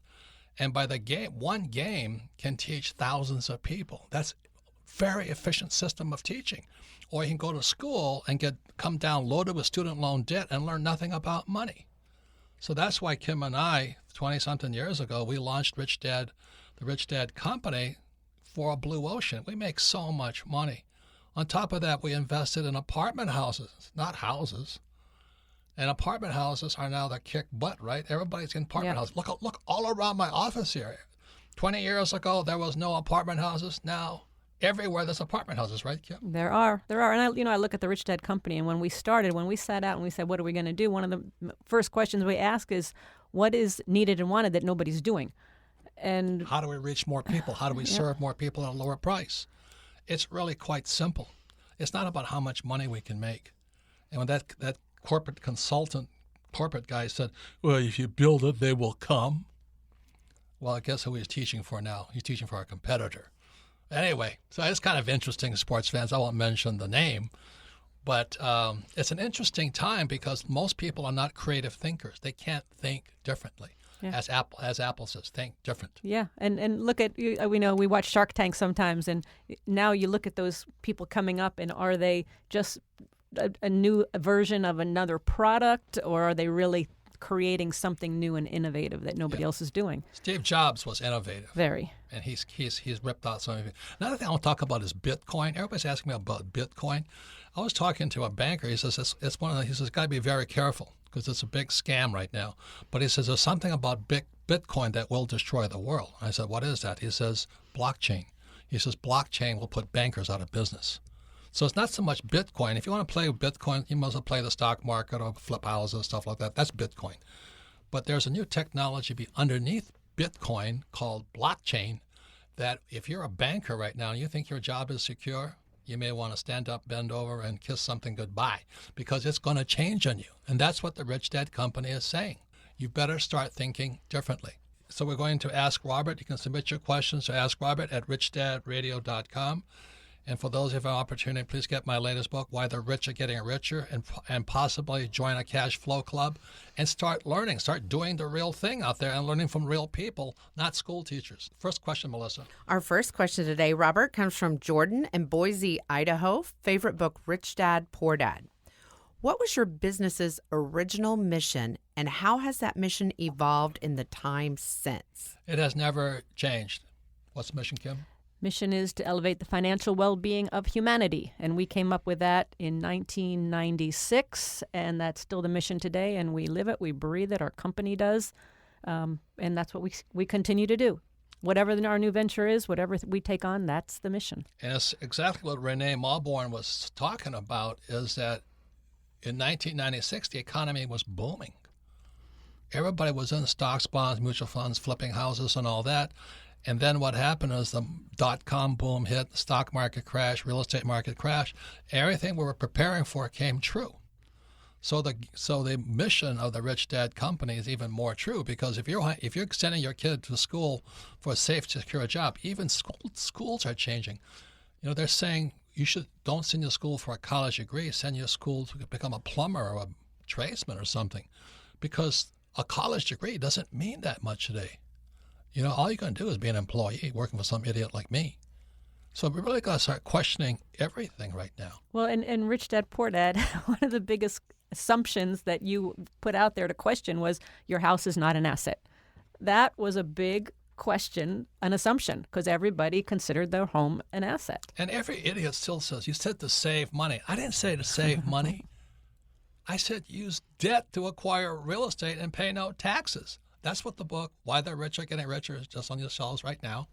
[SPEAKER 2] And by the game, one game can teach thousands of people. That's a very efficient system of teaching. Or you can go to school and come down loaded with student loan debt and learn nothing about money. So that's why Kim and I, 20-something years ago, we launched the Rich Dad Company for a blue ocean. We make so much money. On top of that, we invested in apartment houses, not houses. And apartment houses are now the kick butt, right? Everybody's in apartment houses. Look all around my office here. 20 years ago, there was no apartment houses. Now, everywhere there's apartment houses, right, Kim?
[SPEAKER 3] There are. And I look at the Rich Dad Company, and when we sat out and we said, what are we going to do? One of the first questions we ask is, what is needed and wanted that nobody's doing? And
[SPEAKER 2] how do we reach more people? How do we serve more people at a lower price? It's really quite simple. It's not about how much money we can make. And when that corporate guy said, well, if you build it, they will come. Well, guess who he's teaching for now? He's teaching for a competitor. Anyway, so it's kind of interesting, sports fans. I won't mention the name, but it's an interesting time because most people are not creative thinkers. They can't think differently. Yeah. As Apple says, think different.
[SPEAKER 3] Yeah, and look at, we know we watch Shark Tank sometimes, and now you look at those people coming up, and are they just a new version of another product, or are they really creating something new and innovative that nobody else is doing?
[SPEAKER 2] Steve Jobs was innovative.
[SPEAKER 3] Very.
[SPEAKER 2] And he's ripped out some of it. Another thing I want to talk about is Bitcoin. Everybody's asking me about Bitcoin. I was talking to a banker. He says it's one of the, he says, got to be very careful because it's a big scam right now. But he says there's something about Bitcoin that will destroy the world. I said, what is that? He says blockchain. He says blockchain will put bankers out of business. So it's not so much Bitcoin. If you want to play with Bitcoin, you might as well play the stock market or flip houses, stuff like that. That's Bitcoin. But there's a new technology underneath Bitcoin called blockchain that if you're a banker right now and you think your job is secure, you may want to stand up, bend over, and kiss something goodbye because it's going to change on you. And that's what the Rich Dad Company is saying. You better start thinking differently. So we're going to Ask Robert. You can submit your questions to Ask Robert at richdadradio.com. And for those who have an opportunity, please get my latest book, Why the Rich Are Getting Richer, and possibly join a cash flow club and start learning, start doing the real thing out there and learning from real people, not school teachers. First question, Melissa.
[SPEAKER 7] Our first question today, Robert, comes from Jordan in Boise, Idaho. Favorite book, Rich Dad, Poor Dad. What was your business's original mission, and how has that mission evolved in the time since?
[SPEAKER 2] It has never changed. What's the mission, Kim?
[SPEAKER 3] Mission is to elevate the financial well-being of humanity, and we came up with that in 1996, and that's still the mission today, and we live it, we breathe it, our company does, and that's what we continue to do. Whatever our new venture is, whatever we take on, that's the mission.
[SPEAKER 2] And it's exactly what Renee Mauborgne was talking about, is that in 1996, the economy was booming. Everybody was in stocks, bonds, mutual funds, flipping houses and all that. And then what happened is the dot-com boom hit, the stock market crashed, real estate market crashed. Everything we were preparing for came true. So the mission of the Rich Dad Company is even more true, because if you're sending your kid to school for a safe, secure job, even schools are changing. You know, they're saying don't send your school for a college degree, send your school to become a plumber or a tradesman or something, because a college degree doesn't mean that much today. You know, all you're going to do is be an employee working for some idiot like me. So we really got to start questioning everything right now.
[SPEAKER 3] Well, and Rich Dad, Poor Dad, one of the biggest assumptions that you put out there to question was your house is not an asset. That was a big question, an assumption, because everybody considered their home an asset.
[SPEAKER 2] And every idiot still says, you said to save money. I didn't say to save money. I said use debt to acquire real estate and pay no taxes. That's what the book, Why the Rich Are Getting Richer, is just on your shelves right now.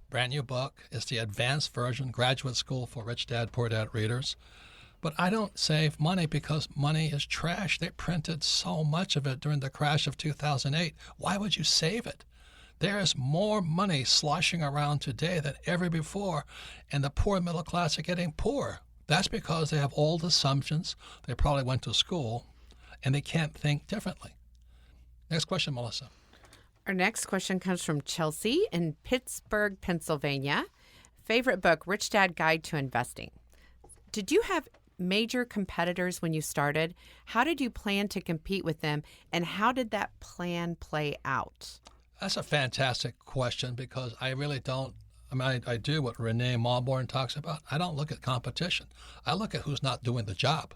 [SPEAKER 2] Brand new book. It's the advanced version, graduate school for Rich Dad, Poor Dad readers. But I don't save money because money is trash. They printed so much of it during the crash of 2008. Why would you save it? There is more money sloshing around today than ever before, and the poor middle class are getting poorer. That's because they have old assumptions. They probably went to school, and they can't think differently. Next question, Melissa.
[SPEAKER 7] Our next question comes from Chelsea in Pittsburgh, Pennsylvania. Favorite book, Rich Dad Guide to Investing. Did you have major competitors when you started? How did you plan to compete with them, and how did that plan play out?
[SPEAKER 2] That's a fantastic question, because I really don't. I mean, I do what Renee Mauborgne talks about. I don't look at competition. I look at who's not doing the job.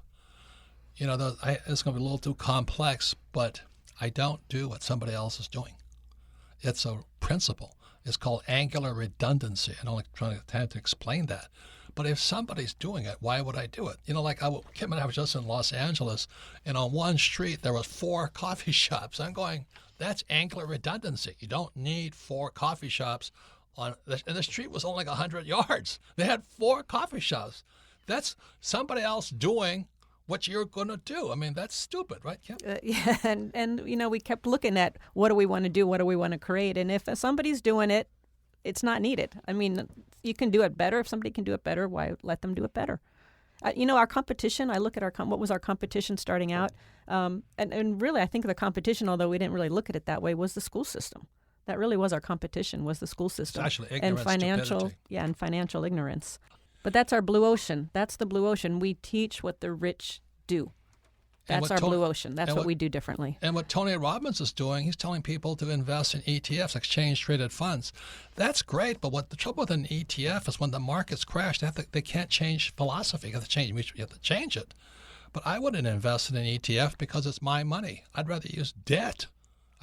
[SPEAKER 2] You know, it's going to be a little too complex, but I don't do what somebody else is doing. It's a principle. It's called angular redundancy. I don't like trying to explain that. But if somebody's doing it, why would I do it? You know, like Kim and I were just in Los Angeles, and on one street there was 4 coffee shops. I'm going, that's angular redundancy. You don't need 4 coffee shops and the street was only like 100 yards. They had 4 coffee shops. That's somebody else doing what you're going to do. I mean, that's stupid, right, Kim?
[SPEAKER 3] Yeah, and you know, we kept looking at what do we want to do, what do we want to create, and if somebody's doing it, it's not needed. I mean, you can do it better. If somebody can do it better, why let them do it better? You know, our competition, I look at what was our competition starting out, and really I think the competition, although we didn't really look at it that way, was the school system. That really was our competition, was the school system.
[SPEAKER 2] It's actually ignorance, stupidity.
[SPEAKER 3] And financial ignorance. But that's our blue ocean. That's the blue ocean. We teach what the rich do. That's our blue ocean. That's what we do differently.
[SPEAKER 2] And what Tony Robbins is doing, he's telling people to invest in ETFs, exchange-traded funds. That's great, but what the trouble with an ETF is when the markets crash, they can't change philosophy. You have to change it. But I wouldn't invest in an ETF because it's my money. I'd rather use debt.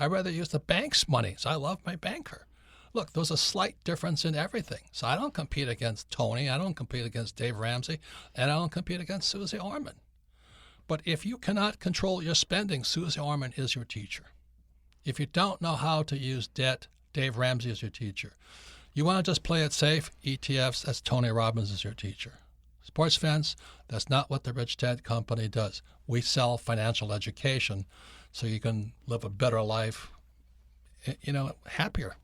[SPEAKER 2] I'd rather use the bank's money. So I love my banker. Look, there's a slight difference in everything. So I don't compete against Tony. I don't compete against Dave Ramsey. And I don't compete against Susie Orman. But if you cannot control your spending, Susie Orman is your teacher. If you don't know how to use debt, Dave Ramsey is your teacher. You want to just play it safe, ETFs, that's Tony Robbins is your teacher. Sports fans, that's not what the Rich Dad Company does. We sell financial education so you can live a better life, you know, happier.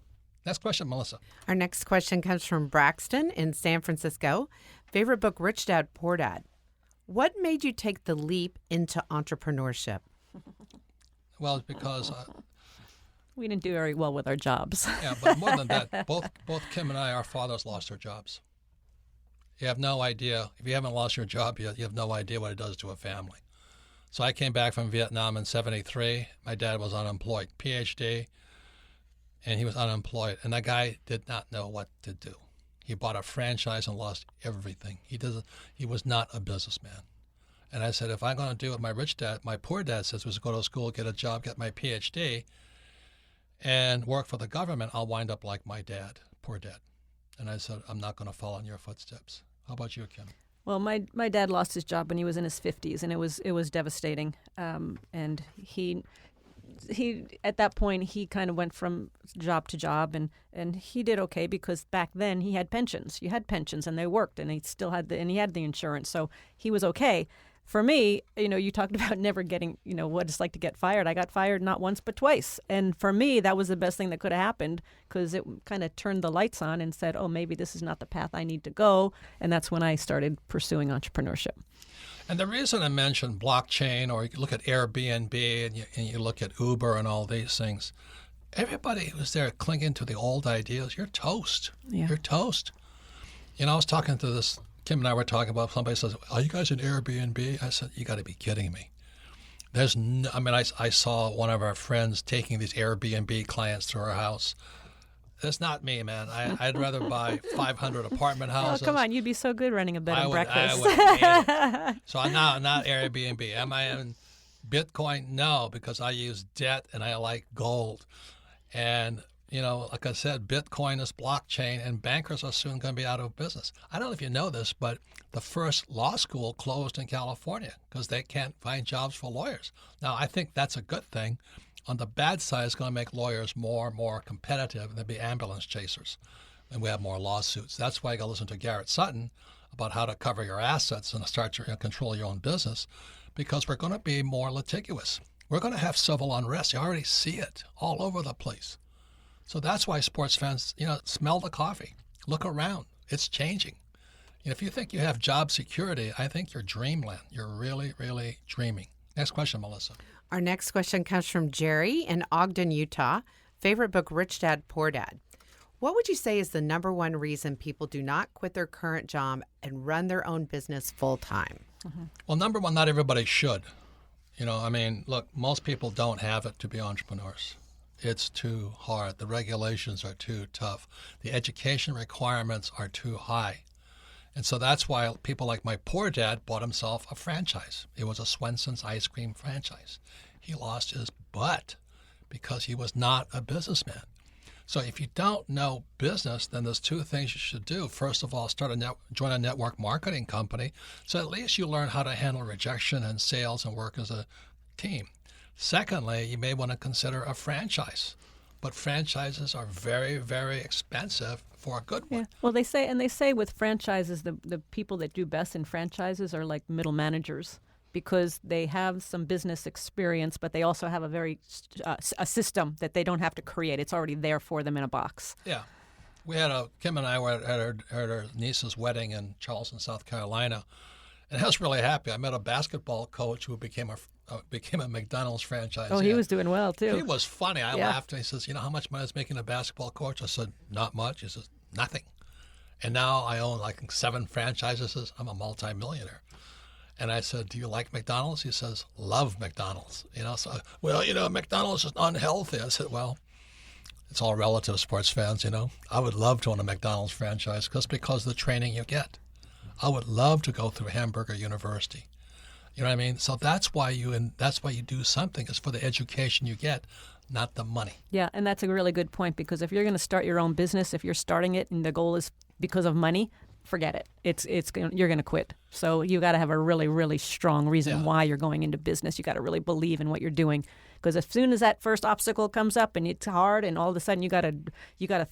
[SPEAKER 2] Next question, Melissa.
[SPEAKER 7] Our next question comes from Braxton in San Francisco. Favorite book, Rich Dad, Poor Dad. What made you take the leap into entrepreneurship?
[SPEAKER 2] Well, it's because
[SPEAKER 3] we didn't do very well with our jobs.
[SPEAKER 2] Yeah, but more than that, both Kim and I, our fathers lost their jobs. You have no idea. If you haven't lost your job yet, you have no idea what it does to a family. So I came back from Vietnam in 73. My dad was unemployed, PhD, and he was unemployed. And that guy did not know what to do. He bought a franchise and lost everything. He was not a businessman. And I said, if I'm going to do what my rich dad, my poor dad says, was go to school, get a job, get my PhD, and work for the government, I'll wind up like my dad, poor dad. And I said, I'm not going to follow in your footsteps. How about you, Kim?
[SPEAKER 3] Well, my dad lost his job when he was in his 50s, and it was devastating. And he at that point he kind of went from job to job, and he did okay because back then he had pensions. You had pensions, and they worked, and he still had he had the insurance, so he was okay. For me, you talked about never getting, what it's like to get fired. I got fired not once but twice. And for me, that was the best thing that could have happened because it kind of turned the lights on and said, oh, maybe this is not the path I need to go. And that's when I started pursuing entrepreneurship.
[SPEAKER 2] And the reason I mentioned blockchain, or you look at Airbnb and you look at Uber and all these things, everybody who's there clinging to the old ideas, you're toast.
[SPEAKER 3] Yeah.
[SPEAKER 2] You're toast. I was talking to this, Kim and I were talking about, somebody says, are you guys in Airbnb? I said, you got to be kidding me. I saw one of our friends taking these Airbnb clients to her house. That's not me, man. I'd rather buy 500 apartment houses.
[SPEAKER 3] Oh, come on. You'd be so good running a bed and breakfast.
[SPEAKER 2] So I'm not Airbnb. Am I in Bitcoin? No, because I use debt and I like gold. And, like I said, Bitcoin is blockchain, and bankers are soon going to be out of business. I don't know if you know this, but the first law school closed in California because they can't find jobs for lawyers. Now, I think that's a good thing. On the bad side, it's going to make lawyers more and more competitive, and they'll be ambulance chasers, and we have more lawsuits. That's why you got to listen to Garrett Sutton about how to cover your assets and start to control your own business, because we're going to be more litigious. We're going to have civil unrest. You already see it all over the place. So that's why sports fans, smell the coffee. Look around. It's changing. If you think you have job security, I think you're dreamland. You're really, really dreaming. Next question, Melissa.
[SPEAKER 7] Our next question comes from Jerry in Ogden, Utah. Favorite book, Rich Dad, Poor Dad. What would you say is the number one reason people do not quit their current job and run their own business full time?
[SPEAKER 3] Mm-hmm.
[SPEAKER 2] Well, number one, not everybody should. Look, most people don't have it to be entrepreneurs. It's too hard. The regulations are too tough. The education requirements are too high. And so that's why people like my poor dad bought himself a franchise. It was a Swenson's ice cream franchise. He lost his butt because he was not a businessman. So if you don't know business, then there's two things you should do. First of all, join a network marketing company, so at least you learn how to handle rejection and sales and work as a team. Secondly, you may want to consider a franchise. But franchises are very, very expensive for a good one.
[SPEAKER 3] Yeah. Well, they say with franchises, the people that do best in franchises are like middle managers, because they have some business experience, but they also have a system that they don't have to create. It's already there for them in a box.
[SPEAKER 2] Yeah. Kim and I were at our niece's wedding in Charleston, South Carolina, and I was really happy. I met a basketball coach who became a McDonald's franchise.
[SPEAKER 3] Oh, he was doing well, too.
[SPEAKER 2] He was funny. I laughed. And he says, how much money is making a basketball coach? I said, not much. He says, nothing. And now I own like 7 franchises. He says, I'm a multimillionaire. And I said, do you like McDonald's? He says, love McDonald's. McDonald's is unhealthy. I said, well, it's all relative, sports fans, I would love to own a McDonald's franchise because of the training you get. I would love to go through Hamburger University. You know what I mean? So that's why you do something, is for the education you get, not the money.
[SPEAKER 3] Yeah, and that's a really good point, because if you're going to start your own business, if you're starting it and the goal is because of money, forget it. You're going to quit. So you got to have a really, really strong reason why you're going into business. You got to really believe in what you're doing, because as soon as that first obstacle comes up and it's hard, and all of a sudden you got to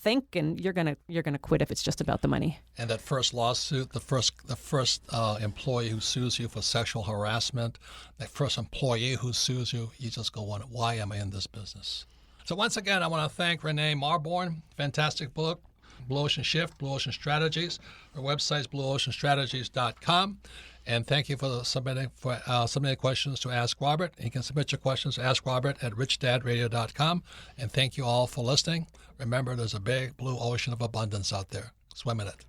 [SPEAKER 3] think, and you're gonna quit if it's just about the money.
[SPEAKER 2] And that first lawsuit, the first employee who sues you for sexual harassment, that first employee who sues you, you just go, why am I in this business? So once again, I want to thank Renee Mauborgne. Fantastic book. Blue Ocean Shift, Blue Ocean Strategies. Our website is blueoceanstrategies.com. And thank you for submitting questions to Ask Robert. You can submit your questions to AskRobert@richdadradio.com. And thank you all for listening. Remember, there's a big blue ocean of abundance out there. Swim in it.